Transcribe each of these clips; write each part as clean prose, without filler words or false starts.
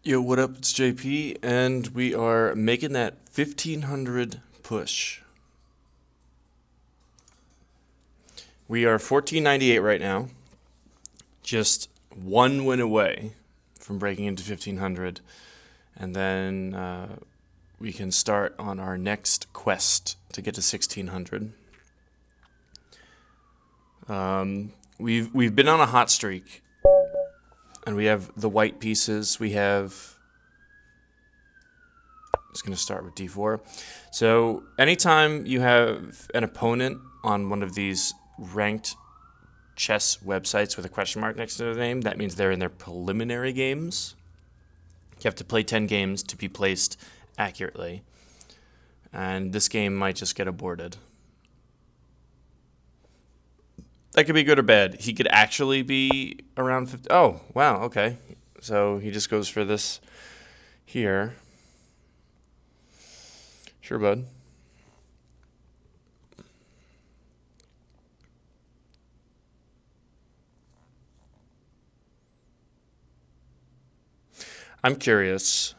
Yo, what up? It's JP, and we are making that 1500 push. We are 1498 right now, just one win away from breaking into 1500, and then we can start on our next quest to get to 1600. We've been on a hot streak, and we have the white pieces. We have. Just going to start with d4. So anytime you have an opponent on one of these ranked chess websites with a question mark next to their name, that means they're in their preliminary games. You have to play 10 games to be placed accurately. And this game might just get aborted. That could be good or bad. He could actually be around 50. Oh, wow, okay. So he just goes for this here. Sure, bud. I'm curious.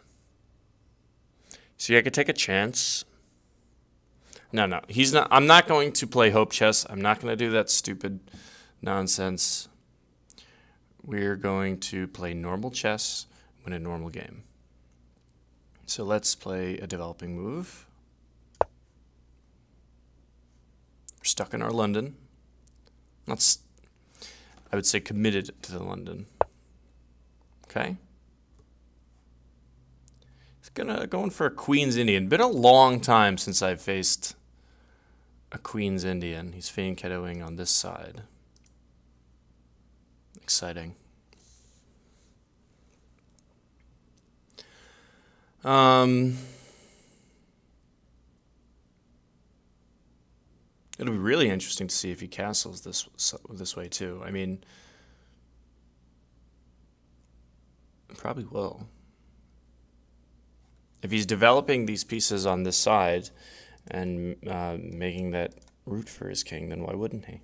See, I could take a chance. No, he's not. I'm not going to play hope chess. I'm not going to do that stupid nonsense. We're going to play normal chess, win a normal game. So let's play a developing move. We're stuck in our London. I would say committed to the London. Okay. Going for a Queen's Indian. Been a long time since I've faced a Queen's Indian. He's fianchettoing on this side. Exciting. It'll be really interesting to see if he castles this way too. I mean, probably will. If he's developing these pieces on this side and making that route for his king, then why wouldn't he?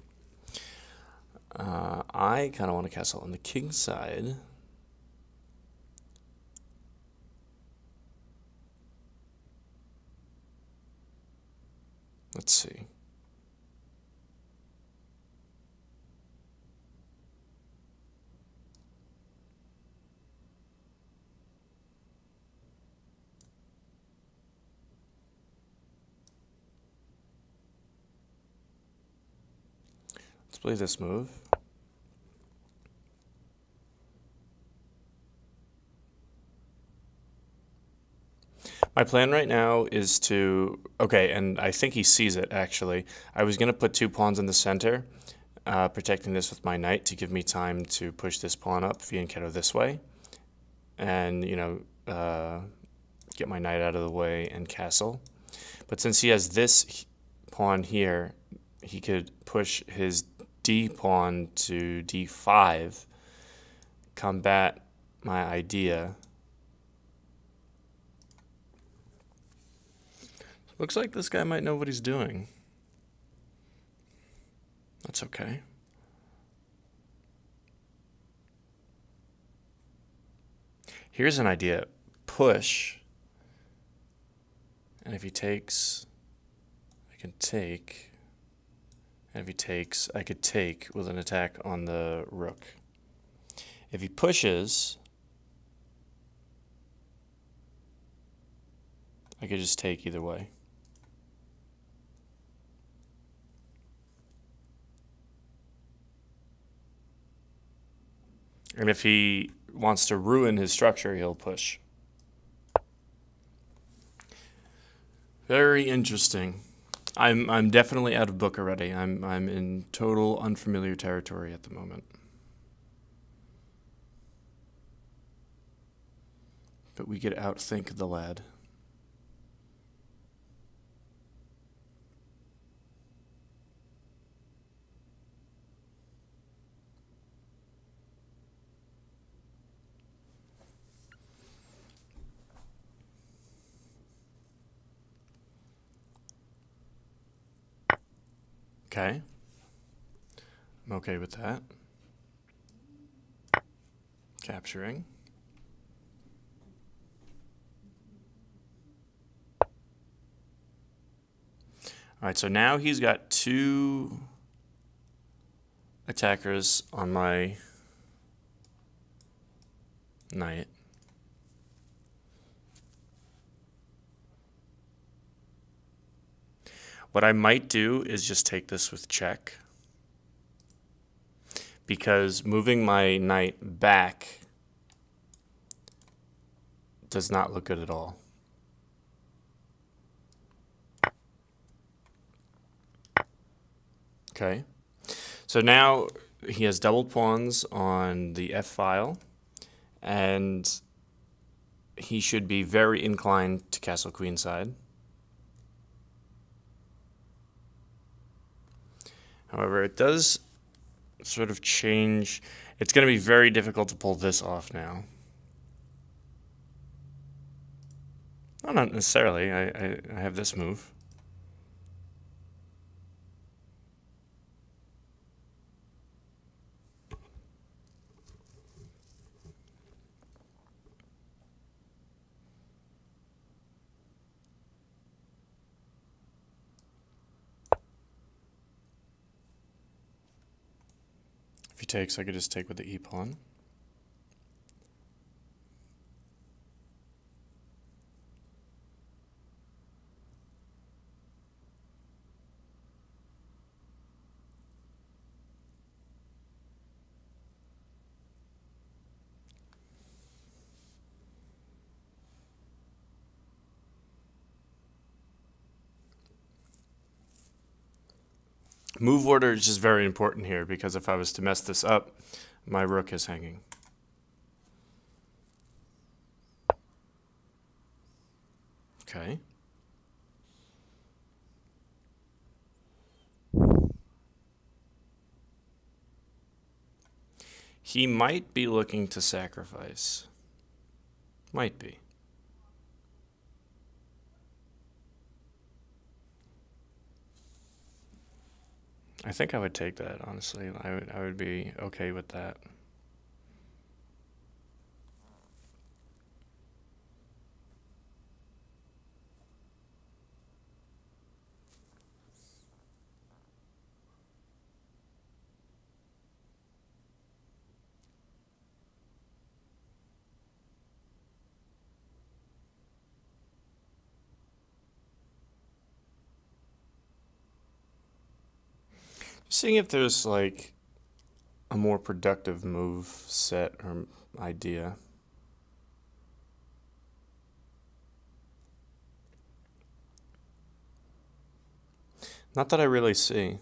I kind of want to castle on the king's side. Let's see. Let's play this move. My plan right now is to, okay, and I think he sees it actually. I was going to put 2 pawns in the center, protecting this with my knight to give me time to push this pawn up, fianchetto this way, and, get my knight out of the way and castle. But since he has this pawn here, he could push his d pawn to d5, combat my idea. Looks like this guy might know what he's doing. That's okay. Here's an idea. Push. And if he takes, I can take. And if he takes, I could take with an attack on the rook. If he pushes, I could just take either way. And if he wants to ruin his structure, he'll push. Very interesting. I'm definitely out of book already. I'm in total unfamiliar territory at the moment. But we could outthink the lad. Okay. I'm okay with that. Capturing. All right, so now he's got two attackers on my knight. What I might do is just take this with check, because moving my knight back does not look good at all. Okay, so now he has doubled pawns on the F file, and he should be very inclined to castle queenside. However, it does sort of change. It's going to be very difficult to pull this off now. No, not necessarily. I have this move. If he takes, I could just take with the e-pawn. Move order is just very important here, because if I was to mess this up, my rook is hanging. Okay. He might be looking to sacrifice. Might be. I think I would take that, honestly. I would be okay with that. Seeing if there's like a more productive move set or idea. Not that I really see.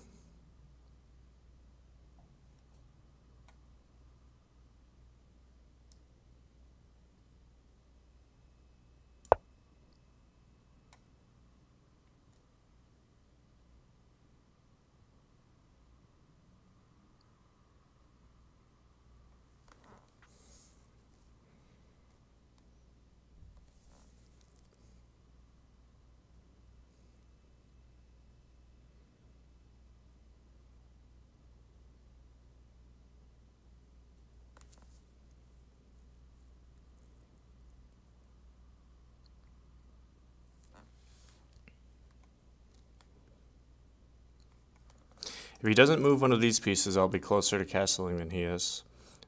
If he doesn't move one of these pieces, I'll be closer to castling than he is.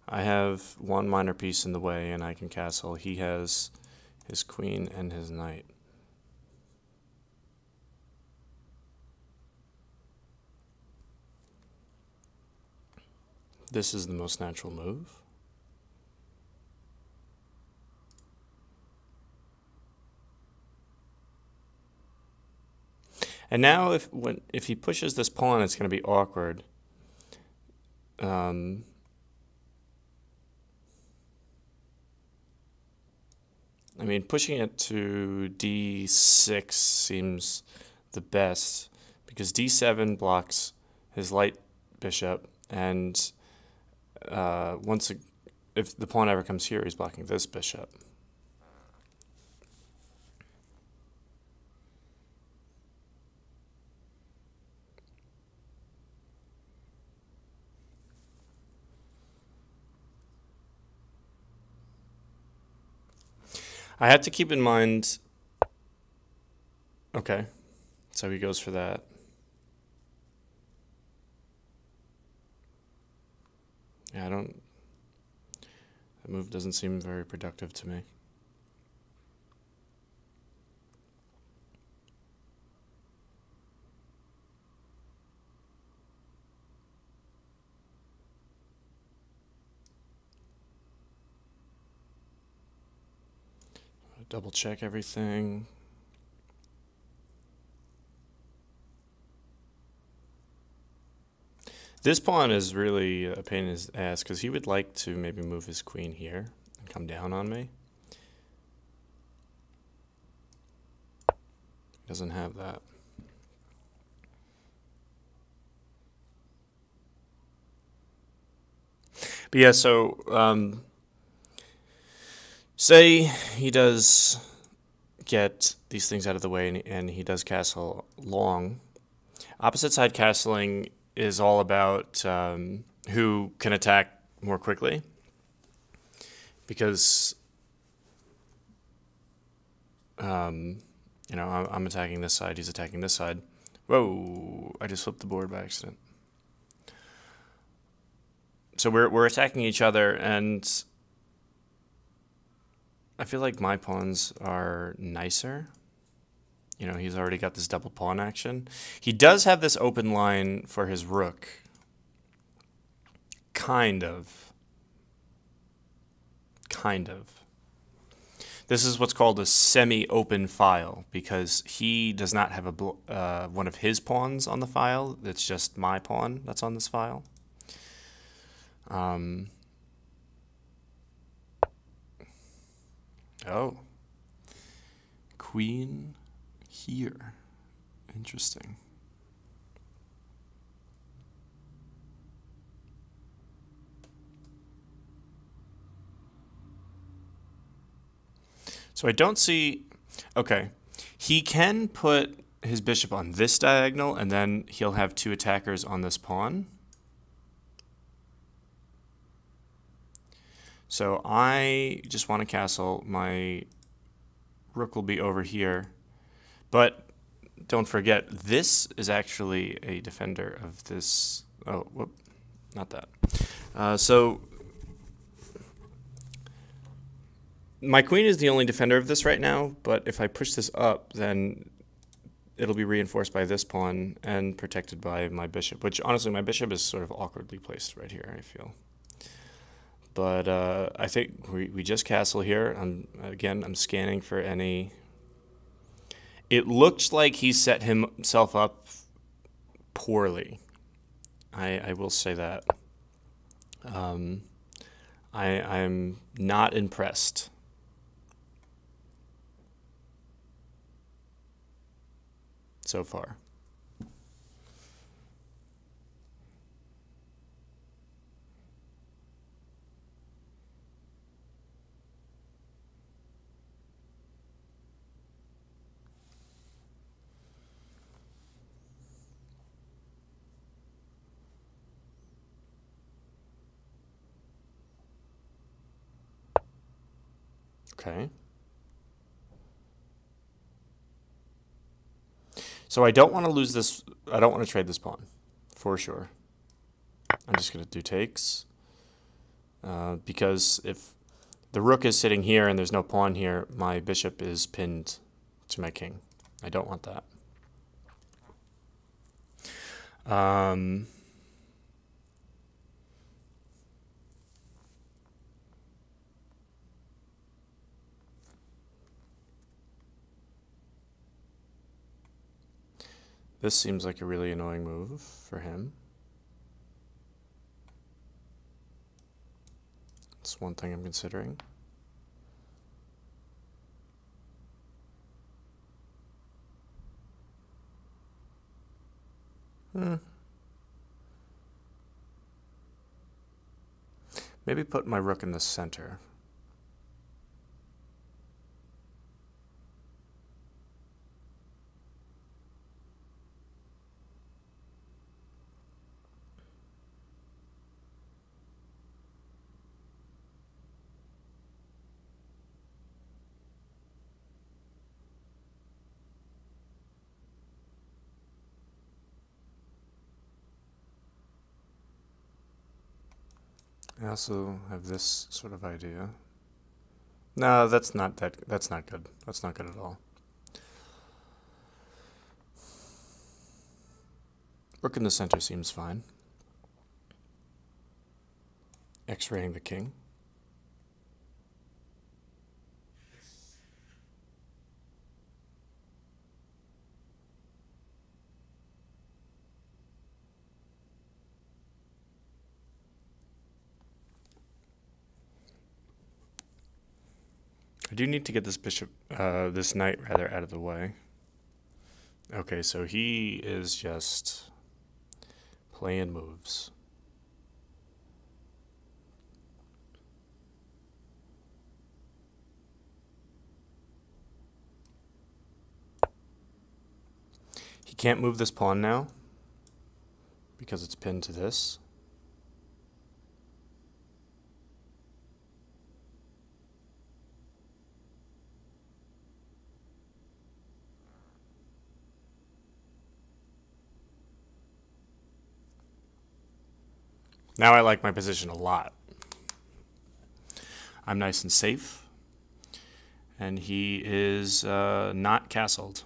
I have one minor piece in the way and I can castle. He has his queen and his knight. This is the most natural move. And now if he pushes this pawn, it's going to be awkward. I mean, pushing it to d6 seems the best, because d7 blocks his light bishop, and if the pawn ever comes here, he's blocking this bishop. I have to keep in mind. Okay, so he goes for that. Yeah, I don't. That move doesn't seem very productive to me. Double check everything. This pawn is really a pain in his ass because he would like to maybe move his queen here and come down on me. He doesn't have that. But yeah, so say he does get these things out of the way and he does castle long. Opposite side castling is all about who can attack more quickly, because you know, I'm attacking this side, he's attacking this side. Whoa, I just flipped the board by accident. So we're attacking each other, and I feel like my pawns are nicer. You know, he's already got this double pawn action. He does have this open line for his rook. Kind of. Kind of. This is what's called a semi-open file, because he does not have a one of his pawns on the file. It's just my pawn that's on this file. Oh. Queen here. Interesting. So I don't see... Okay. He can put his bishop on this diagonal, and then he'll have two attackers on this pawn. So I just want to castle. My rook will be over here. But don't forget, this is actually a defender of this... Oh, whoop, not that. So my queen is the only defender of this right now, but if I push this up, then it'll be reinforced by this pawn and protected by my bishop, which honestly, my bishop is sort of awkwardly placed right here, I feel. But I think we just castle here. I'm scanning for any... It looks like he set himself up poorly. I will say that. I'm not impressed. So far. Okay. So I don't want to lose this. I don't want to trade this pawn, for sure. I'm just going to do takes. Because if the rook is sitting here and there's no pawn here, my bishop is pinned to my king. I don't want that. This seems like a really annoying move for him. That's one thing I'm considering. Maybe put my rook in the center. I also have this sort of idea. No, that's not good. That's not good at all. Rook in the center seems fine. X-raying the king. I do need to get this this knight rather, out of the way. Okay, so he is just playing moves. He can't move this pawn now because it's pinned to this. Now I like my position a lot. I'm nice and safe. And he is not castled.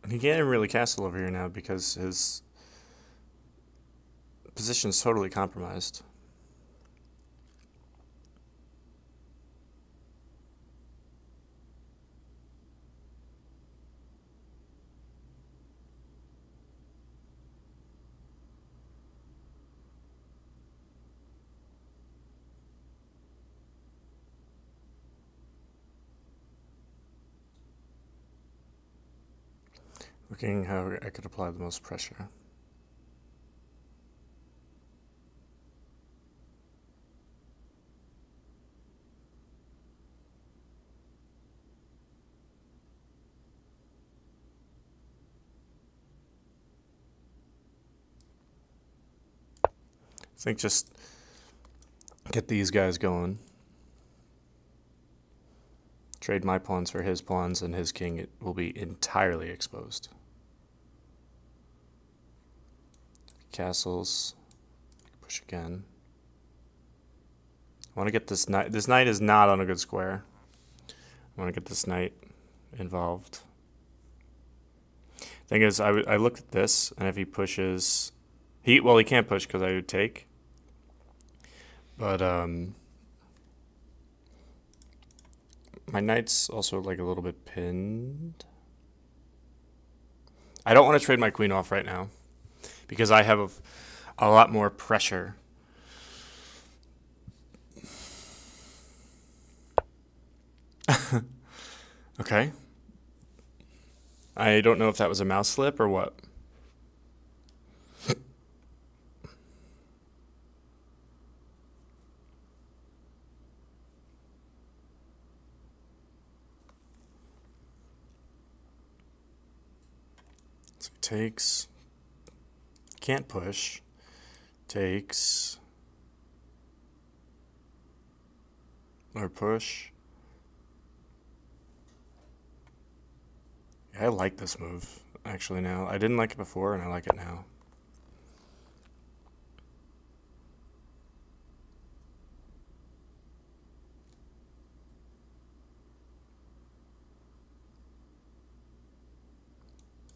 He can't even really castle over here now because his position is totally compromised. Looking how I could apply the most pressure. I think just get these guys going. Trade my pawns for his pawns, and his king it will be entirely exposed. Castles. Push again. I want to get this knight. This knight is not on a good square. I want to get this knight involved. Thing is, I looked at this, and if he pushes, he can't push because I would take. But my knight's also like a little bit pinned. I don't want to trade my queen off right now because I have a lot more pressure. Okay. I don't know if that was a mouse slip or what. So he takes, can't push, takes, or push. Yeah, I like this move, actually, now. I didn't like it before, and I like it now.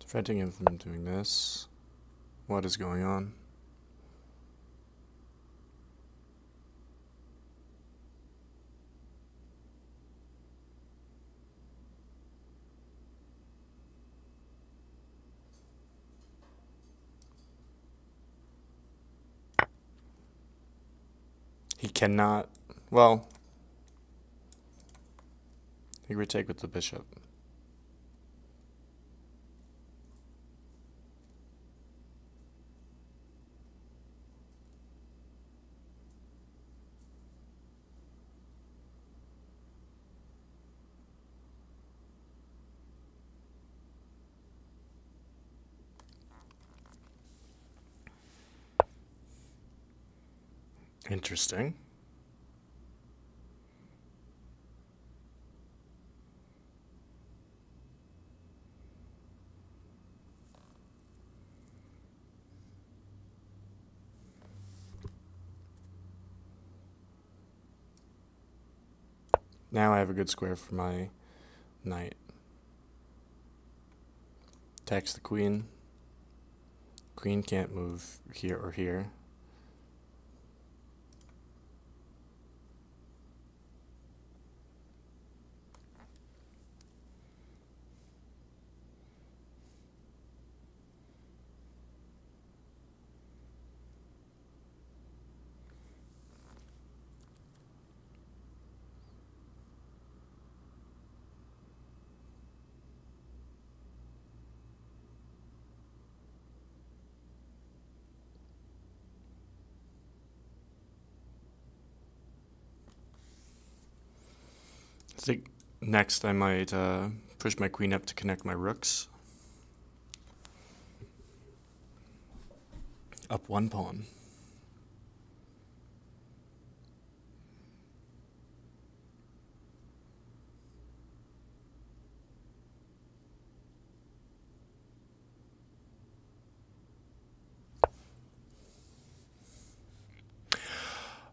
Preventing him from doing this. What is going on? He cannot, well, We retake with the bishop. Interesting. Now I have a good square for my knight. Attacks the queen. Queen can't move here or here. I think next I might push my queen up to connect my rooks. Up one pawn.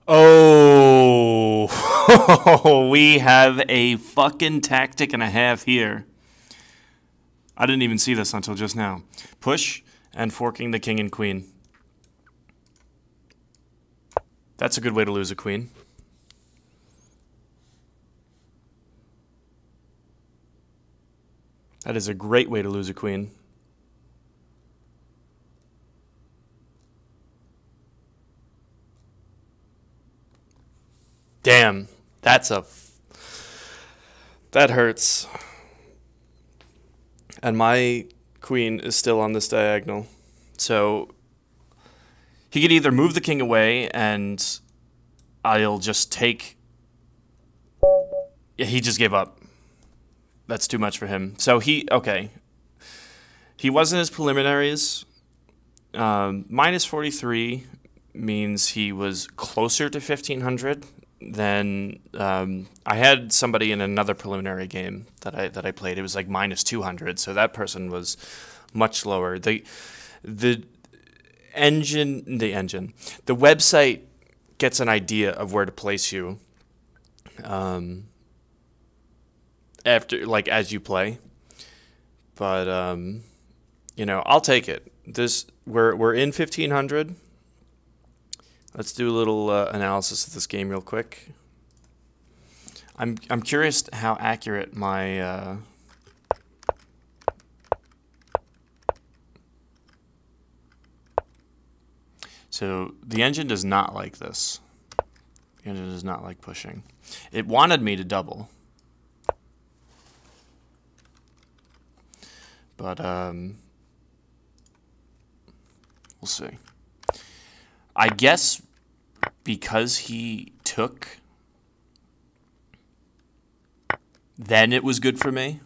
Oh, we have a fucking tactic and a half here. I didn't even see this until just now. Push and forking the king and queen. That's a good way to lose a queen. That is a great way to lose a queen. Damn, that hurts. And my queen is still on this diagonal. So he could either move the king away and I'll just take... Yeah, he just gave up. That's too much for him. So okay. He wasn't his preliminaries. Minus 43 means he was closer to 1500 than I had somebody in another preliminary game that I played. It was like minus 200, so that person was much lower. The website gets an idea of where to place you after, like, as you play. But you know, I'll take it. We're in 1500. Let's do a little analysis of this game real quick. I'm curious how accurate my so the engine does not like this. The engine does not like pushing. It wanted me to double, but we'll see. I guess because he took, then it was good for me.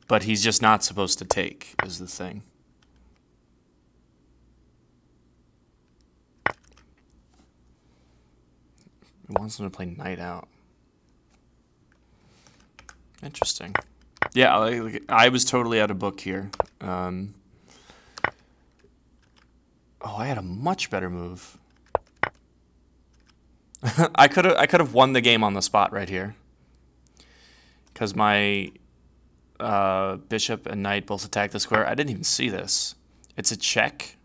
But he's just not supposed to take, is the thing. He wants him to play knight out. Interesting. Yeah, I was totally out of book here. Oh, I had a much better move. I could have won the game on the spot right here, because my bishop and knight both attack the square. I didn't even see this. It's a check.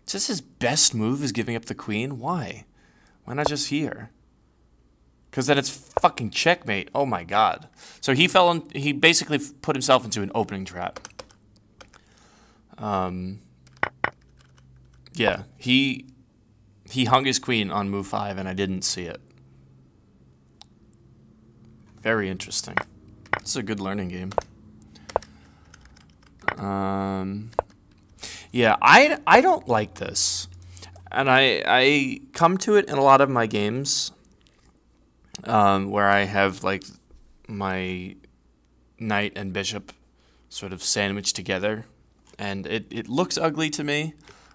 Is this his best move, is giving up the queen? Why? Why not just here? Because then it's fucking checkmate. Oh my god. So he he basically put himself into an opening trap. Yeah, he hung his queen on move 5 and I didn't see it. Very interesting. This is a good learning game. Yeah, I don't like this. And I come to it in a lot of my games where I have like my knight and bishop sort of sandwiched together. And it looks ugly to me,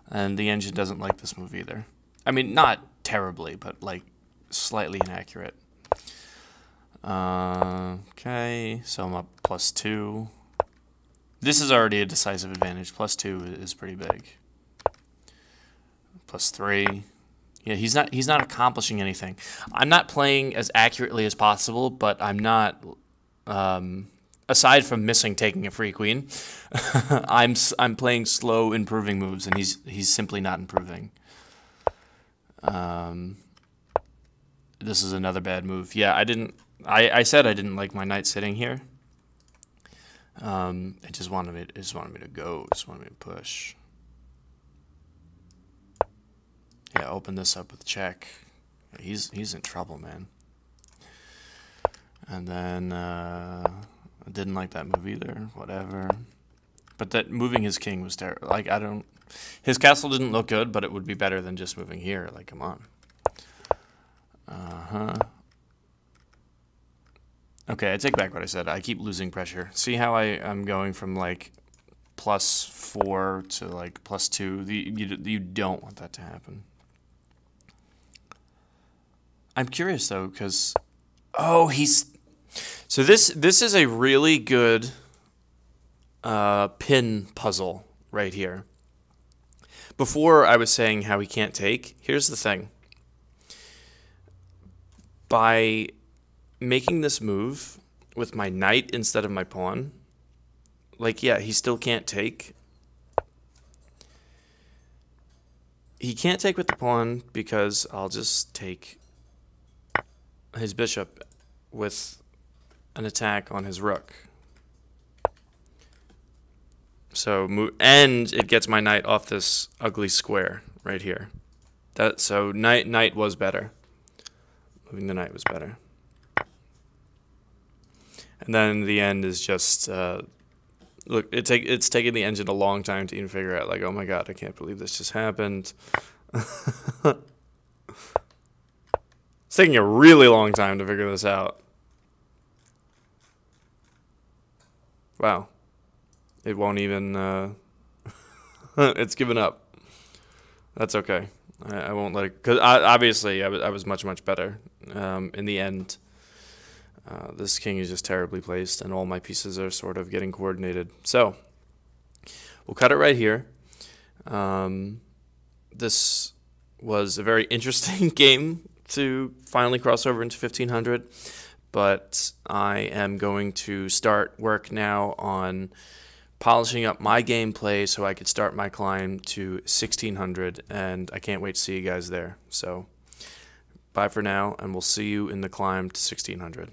and the engine doesn't like this move either. I mean, not terribly, but like slightly inaccurate. Okay, so I'm up +2. This is already a decisive advantage. +2 is pretty big. +3. Yeah, he's not accomplishing anything. I'm not playing as accurately as possible, but I'm not. Aside from missing taking a free queen, I'm playing slow, improving moves, and he's simply not improving. This is another bad move. Yeah, I said I didn't like my knight sitting here. It just wanted me to go. Just wanted me to push. Yeah, open this up with check. He's in trouble, man. And then I didn't like that move either. Whatever. But that moving his king was terrible. Like his castle didn't look good, but it would be better than just moving here. Like, come on. Okay, I take back what I said. I keep losing pressure. See how I'm going from like +4 to like +2? You don't want that to happen. I'm curious though, because so this is a really good pin puzzle right here. Before I was saying how he can't take. Here's the thing. By making this move with my knight instead of my pawn, like, yeah, he still can't take. He can't take with the pawn because I'll just take his bishop with an attack on his rook. So, and it gets my knight off this ugly square right here. So knight was better. Moving the knight was better. And then the end is just, look, it's taken the engine a long time to even figure out, like, oh my god, I can't believe this just happened. It's taking a really long time to figure this out. Wow. It won't even, it's given up. That's okay. I won't let it, because obviously I was much, much better. In the end, this king is just terribly placed, and all my pieces are sort of getting coordinated. So, we'll cut it right here. This was a very interesting game to finally cross over into 1500, but I am going to start work now on polishing up my gameplay so I could start my climb to 1600, and I can't wait to see you guys there. So, bye for now, and we'll see you in the climb to 1600.